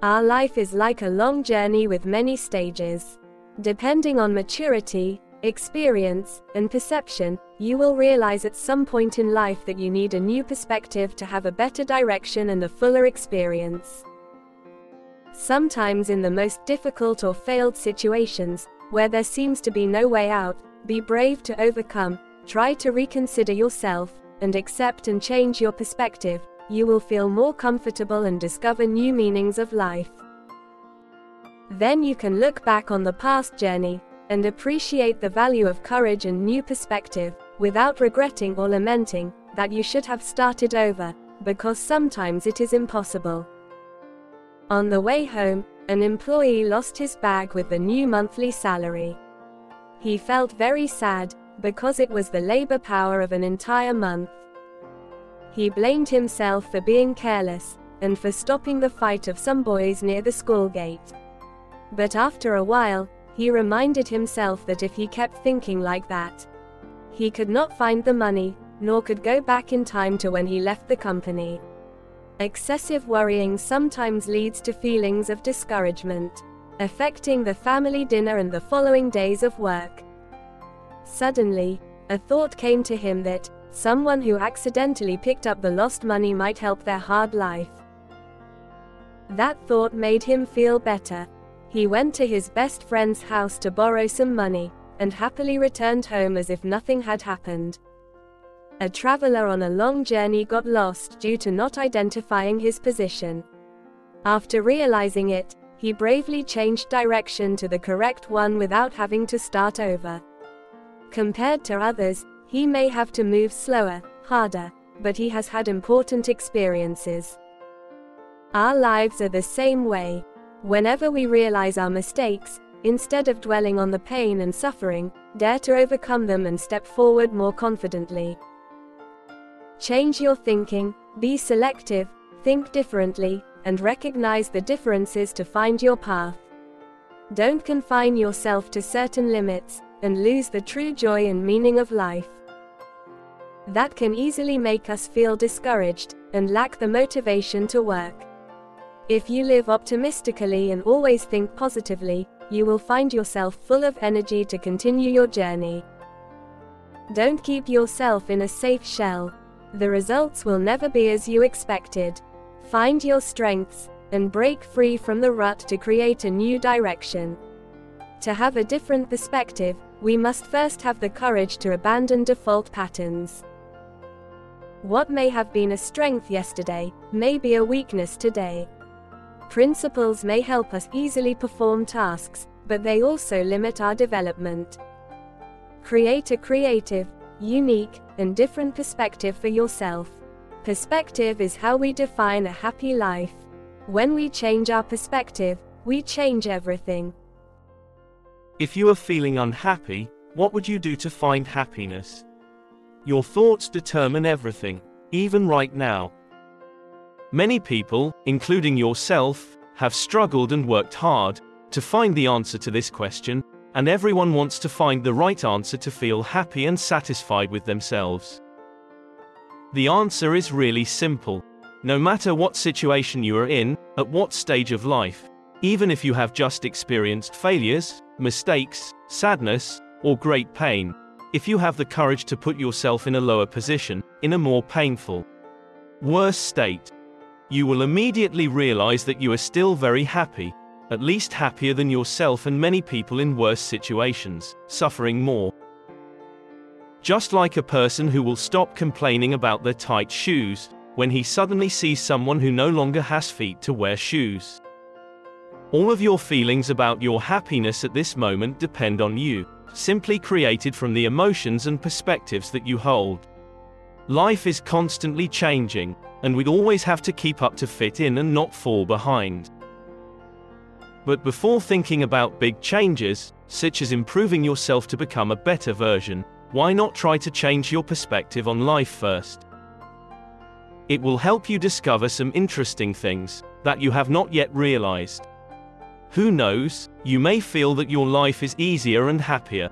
Our life is like a long journey with many stages. Depending on maturity, experience, and perception, you will realize at some point in life that you need a new perspective to have a better direction and a fuller experience. Sometimes in the most difficult or failed situations, where there seems to be no way out, be brave to overcome, try to reconsider yourself, and accept and change your perspective. You will feel more comfortable and discover new meanings of life. Then you can look back on the past journey, and appreciate the value of courage and new perspective, without regretting or lamenting that you should have started over, because sometimes it is impossible. On the way home, an employee lost his bag with the new monthly salary. He felt very sad, because it was the labor power of an entire month. He blamed himself for being careless, and for stopping the fight of some boys near the school gate. But after a while, he reminded himself that if he kept thinking like that, he could not find the money, nor could go back in time to when he left the company. Excessive worrying sometimes leads to feelings of discouragement, affecting the family dinner and the following days of work. Suddenly, a thought came to him that someone who accidentally picked up the lost money might help their hard life. That thought made him feel better. He went to his best friend's house to borrow some money, and happily returned home as if nothing had happened. A traveler on a long journey got lost due to not identifying his position. After realizing it, he bravely changed direction to the correct one without having to start over. Compared to others, he may have to move slower, harder, but he has had important experiences. Our lives are the same way. Whenever we realize our mistakes, instead of dwelling on the pain and suffering, dare to overcome them and step forward more confidently. Change your thinking, be selective, think differently, and recognize the differences to find your path. Don't confine yourself to certain limits, and lose the true joy and meaning of life. That can easily make us feel discouraged, and lack the motivation to work. If you live optimistically and always think positively, you will find yourself full of energy to continue your journey. Don't keep yourself in a safe shell. The results will never be as you expected. Find your strengths, and break free from the rut to create a new direction. To have a different perspective, we must first have the courage to abandon default patterns. What may have been a strength yesterday, may be a weakness today. Principles may help us easily perform tasks, but they also limit our development. Create a creative, unique, and different perspective for yourself. Perspective is how we define a happy life. When we change our perspective, we change everything. If you are feeling unhappy, what would you do to find happiness? Your thoughts determine everything, even right now. Many people, including yourself, have struggled and worked hard to find the answer to this question, and everyone wants to find the right answer to feel happy and satisfied with themselves. The answer is really simple. No matter what situation you are in, at what stage of life, even if you have just experienced failures, mistakes, sadness, or great pain, if you have the courage to put yourself in a lower position, in a more painful, worse state, you will immediately realize that you are still very happy, at least happier than yourself and many people in worse situations, suffering more. Just like a person who will stop complaining about their tight shoes, when he suddenly sees someone who no longer has feet to wear shoes. All of your feelings about your happiness at this moment depend on you, simply created from the emotions and perspectives that you hold. Life is constantly changing, and we always have to keep up to fit in and not fall behind. But before thinking about big changes, such as improving yourself to become a better version, why not try to change your perspective on life first? It will help you discover some interesting things that you have not yet realized. Who knows, you may feel that your life is easier and happier.